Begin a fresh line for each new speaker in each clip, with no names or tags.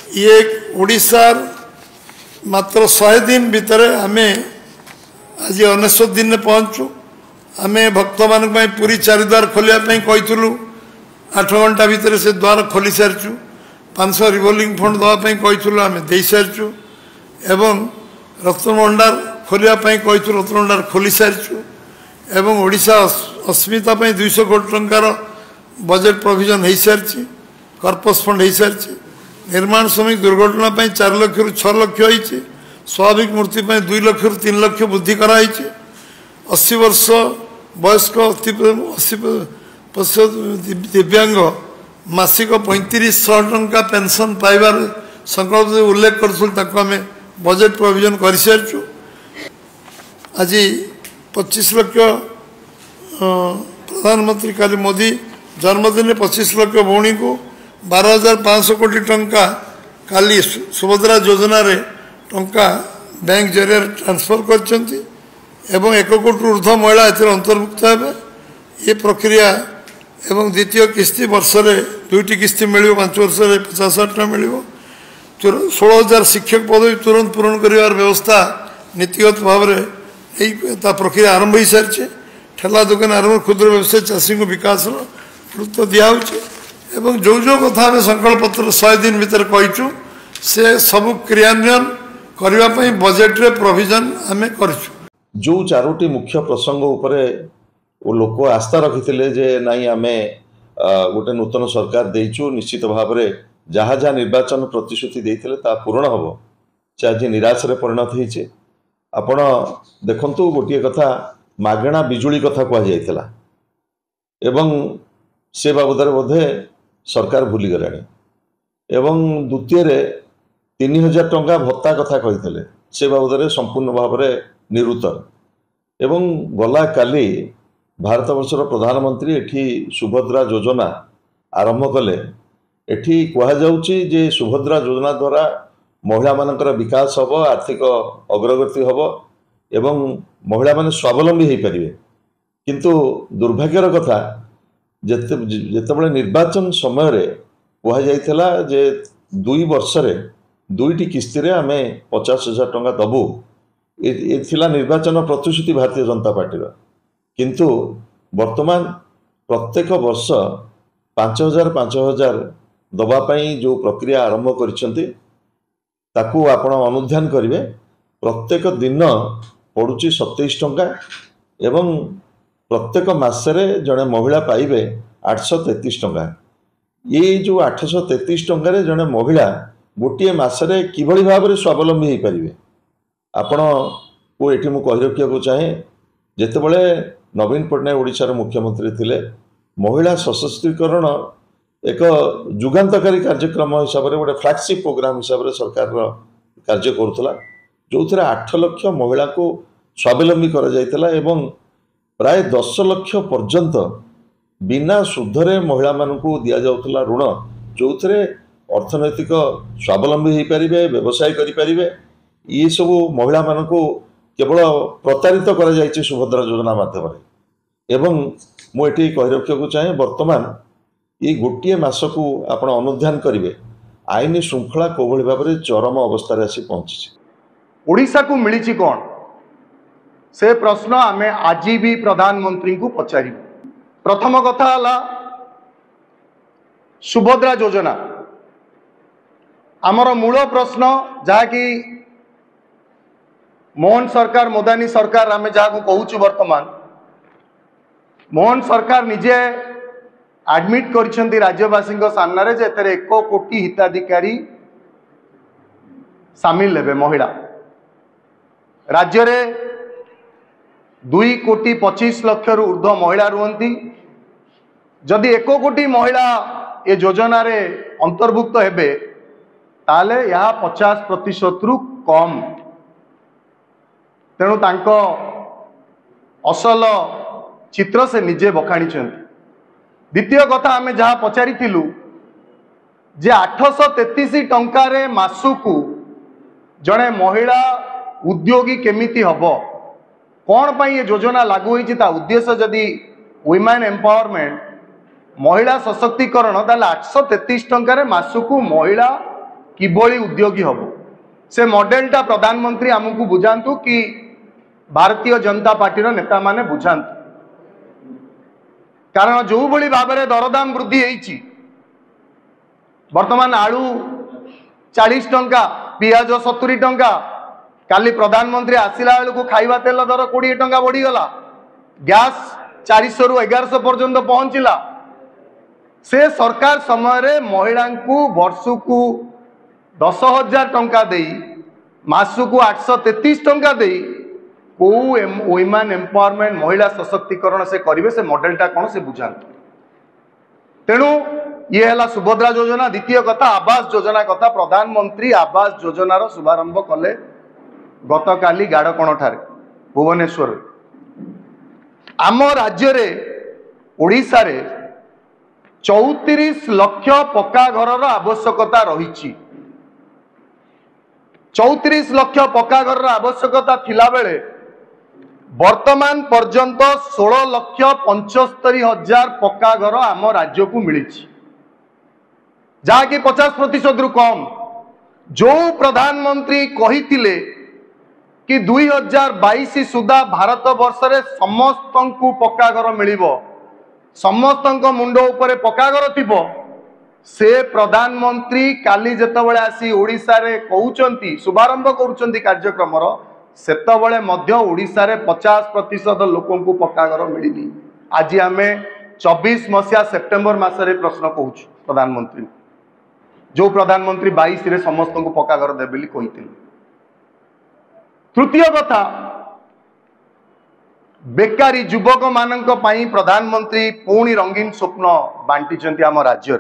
ये ओडिशार मात्र 100 दिन भितर आम आज 19 दिन में पहुँचु आम भक्त मान पूरी चारिद्वार खोलिया कहूँ 8 घंटा भितर से द्वार खोली सारीचु 500 रिवॉल्विंग फंड देवाई कहूँ आम दे सारीचु एवं रत्न भंडार खोलिया कहूँ रत्न भंडार खोली सारीचु एवं ओडिशा अस्मिता 200 कोटी टंकार बजेट प्रोविजन हो सारी कर्पस फंड हो सारी निर्माण श्रमिक दुर्घटना 4 लाख रु 6 लाख होती स्वाभाविक मृत्यु 2 लाख रु 3 लाख वृद्धि कराई 80 वर्ष वयस्क 80% दिव्यांग मासिक 3500 टंका पेंशन पाइबार संकल्प उल्लेख करें बजेट प्रोविजन कर सारी आज 25 लाख प्रधानमंत्री काली मोदी जन्मदिन 25 लाख भौणी को 12,500 कोटी टंका काली सुभद्रा योजना रे टंका बैंक जरिए ट्रांसफर करछंती एवं 1 कोटी ऊर्ध्व महिला अंतर्भुक्त हे ये प्रक्रिया एवं द्वितीय किस्ती वर्ष रे 2टी किस्ती मिल 5 वर्ष 50,000 टका मिल 16,000 शिक्षक पदवी तुरंत पूरण कर व्यवस्था नीतिगत भाव में प्रक्रिया आरंभ हो सारी ठेला दुकान आरंभ क्षुद्र व्यवसाय चाषी को विकास गुरुत्व दिखाई एवं जो जो कथा आम संकल्प पत्र 100 दिन भीतर कहीचु से सब क्रियान्वयन करने बजेट रे प्रोविजन आम कर
जो 4टी मुख्य प्रसंग उपरे वो लोक आस्था रखी जे नाई आम गोटे नूतन सरकार देचु निश्चित भाव में जहाँ जहाँ निर्वाचन प्रतिश्रुति देते पूरण हम से आज निराश परिणत होइछे। आपण देखंतु गोटे कथा मागणा बिजुली कथा कहुला एवं से बाबद बोधे सरकार भूली गलानी एवं द्वितीय 3,000 टंका भत्ता कथा कही से बाबद संपूर्ण भाव में निरुत्तर एवं गला काली भारत वर्षर प्रधानमंत्री एठी सुभद्रा योजना आरंभ कले एठी कहुच्छी जे सुभद्रा योजना द्वारा महिला मानकर विकास हम आर्थिक अग्रगति हम एवं महिला माने स्वावलंबी हो पारे किंतु दुर्भाग्यर कथा जितेबाला निर्वाचन समय कहुला जे 2 वर्ष 2टी किस्ती रे आम 50,000 टंका दबू ये निर्वाचन प्रतिश्रुति भारतीय जनता पार्टी किंतु वर्तमान प्रत्येक वर्ष 5,000 दबापाई जो प्रक्रिया आरंभ कर आपण अनुध्यान करेंगे प्रत्येक दिन पड़ुची 27 टंका एवं प्रत्येक मसरे जड़े महिला पाइबे 833 टंका ये जो 833 टंका जड़े महिला गोटे मसरे किभली भाव में स्वावलंबी हो पारे आपण को ये मुझे कही रखा चाहे जितेबाला नवीन पट्टनायक ओडिशार मुख्यमंत्री थिले महिला सशक्तिकरण एक जुगान्तकारी कार्यक्रम हिसाब से गोटे फ्लैगशिप प्रोग्राम हिसाब से सरकार कार्य करुला जो थे 8 लाख महिला को स्वावलंबी कर प्राय 10 लाख पर्यंत बिना सुधरे महिला मानू दि जाऊला ऋण जो थे अर्थनैतिक स्वावलंबी हो पारे व्यवसाय करें ये सब महिला मानू केवल प्रतारित कर सुभद्रा योजना माध्यम एवं मुझे कही रखा चाहे वर्तमान ये गोटे मस को आपण अनुध्यान करेंगे आईन श्रृंखला कोभली भाव में चरम अवस्था आसी पहुंची
ओडिशा को मिली कौन से प्रश्न आम आज भी प्रधानमंत्री को पचार प्रथम कथा सुभद्रा योजना आमर मूल प्रश्न जहाँकि मोहन सरकार मोदानी सरकार आम जहाँ कहूँ वर्तमान मोहन सरकार निजे एडमिट कर राज्यवासी सामने जे 1 कोटी हिताधिकारी सामिल हेबे महिला राज्य रे 2,25,00,000 रु ऊर्ध्व महिला रुहंती जदि 1 कोटी महिला ये योजना रे अंतर्भुक्त हेबे ताले यह 50% रु कम तेणु तांको असल चित्र से निजे बखाणी छंती। द्वितीय कथा आम जहाँ पचारि जे 833 टंकार मासकू जड़े महिला उद्योगी केमिति हब कौन पाई ये योजना लागू होती उद्देश्य जदि वुमेन एम्पावरमेंट महिला सशक्तिकरण 833 टंकार मासकू महिला किभली उद्योगी हम से मॉडेलटा प्रधानमंत्री आमको बुझातु कि भारतीय जनता पार्टी नेता माने बुझातु कारण जो भली भाव में दरदाम वृद्धि होती वर्तमान आलू 40 टंका पियाज 70 टंका काली प्रधानमंत्री आसिला बेलू खाइबा तेल दर 20 टंका बढ़ीगला गैस 400 रु 1100 पर्यंत पहुंचला से सरकार समय महिला को वर्ष को 10,000 टंका दे मासु को 833 टंका दे को वुमेन एम्पावरमेंट महिला सशक्तिकरण से करेंगे से मॉडलटा कौन से बुझाते तेणु ये है सुभद्रा योजना। द्वितीय कथा आवास योजना कथा प्रधानमंत्री आवास योजनार शुभारंभ कले गत काली गाड़कण ठारे भुवनेश्वर आम राज्य रे ओडिशा रे 34 लाख पक्का घर आवश्यकता रही 34 लाख पक्का घर आवश्यकता थिला बेले वर्तमान पर्यंत 16,75,000 पक्का घर आम राज्य को मिली जहाँकि 50% रु कम जो प्रधानमंत्री कही कि 2022 सुधा भारत वर्ष रे समस्त को पक्का घर मिलिबो समस्त मुंड उपरे पक्का घर थिबो से प्रधानमंत्री काली जेतबेले आसी ओडिशा रे कहउचंती शुभारंभ करूचंती कार्यक्रम सेतबेले मध्य ओडिशा रे 50% लोकों को पक्का घर मिलिनी आज आमे 24 मसिया सेप्टेम्बर मासरे प्रश्न कहूछु प्रधानमंत्री जो प्रधानमंत्री 22 रे समस्त को पक्का घर देबेली कहिथिले। तृतीय कथा बेकारी युवक मानक पई प्रधानमंत्री पुणी रंगीन स्वप्न बांटी आम राज्य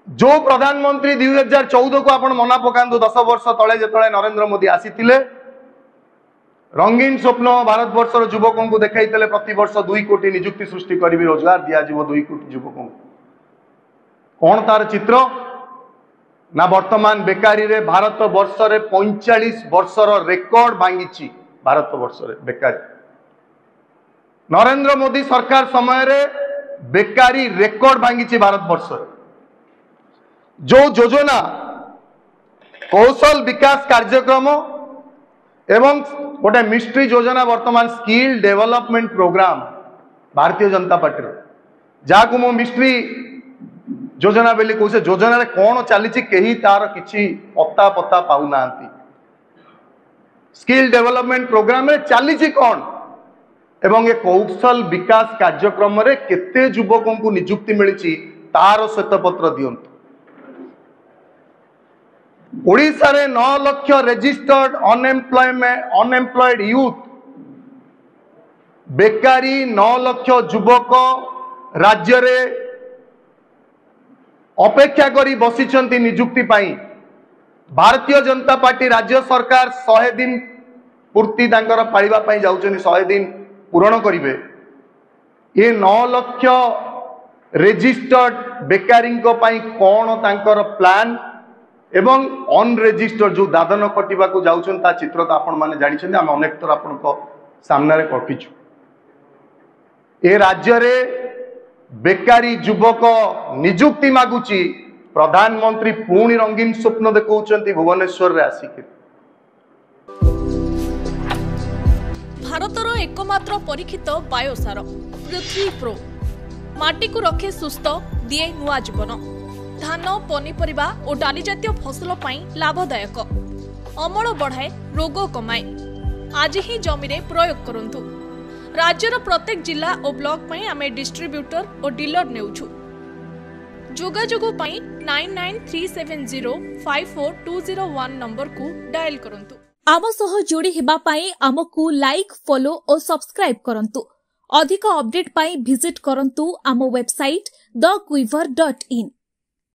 जो प्रधानमंत्री 2014 को आपण मना पकांदु 10 वर्ष तले जेतले नरेंद्र मोदी आसीथिले रंगीन स्वप्न भारत वर्षर युवकों को देखाइले प्रति वर्ष 2 कोटी नियुक्ति सृष्टि करी रोजगार दिया जीव 2 कोटी युवकों कौन तार चित्र ना वर्तमान बेकारी रे भारत वर्ष रे 45 वर्षर रेकर्ड भांगी भारत वर्ष रे बेकारी नरेंद्र मोदी सरकार समय रे बेकारी रेकर्ड भांगी भारत वर्ष जो योजना कौशल विकास कार्यक्रम एवं गोटे मिस्ट्री योजना वर्तमान skill development programme Bharatiya Janata party जहाँ को मिस्ट्री योजना बेली कौशे योजना रे कौन चली कहीं तार किछि पत्ता पत्ता पाऊ ना स्किल डेवलपमेंट प्रोग्राम रे चली कौन एवं ये कौशल विकास कार्यक्रम रे केते युवकों को नियुक्ति मिली तार श्वेतपत्र दियंतु ओडिशा रे 9 लाख रजिस्टर्ड अनएम्प्लॉयड यूथ बेकारी 9 लाख युवक राज्य रे अपेक्षा करी बसिचंती नियुक्ति पाई भारतीय जनता पार्टी राज्य सरकार 100 दिन पूर्ति तांकर पालिबा पाई जाउचंती 100 दिन पूरण करिवे ये 9 लाख रजिस्टर्ड बेकारी को पाई कौन तांकर प्लान एवं अनरेजिस्टर्ड जो दादन कटिबा को जाउचंती ता चित्र तो आपण माने जानि छथि हम अनेक थर आपण को सामने रे कटिछु ए राज्य रे बेकारी युवक नियुक्ति मागुची प्रधानमंत्री पुणी रंगीन स्वप्न देखौचंती भुवनेश्वर रे आसिक
भारतर एकमात्र परीक्षित बायोसार पृथ्वी प्रो माटी को रखे सुस्थ दिए नुआ जीवन धान पनीपरिबा और डाली जातीय फसल पाई लाभदायक अमल बढ़ाए रोग कमाए आज ही जमीरे प्रयोग करंतु राज्यर प्रत्येक जिला और ब्लॉक पाई आमे डिस्ट्रीब्यूटर और डीलर नेउछु जोगाजोगो पाई 9937054201 नंबर को डायल करंतु आम सह जोड़ी हेबा पाई आमको लाइक फॉलो और सब्सक्राइब करंतु अधिक अपडेट पाई विजिट करंतु आम वेबसाइट thequiver.in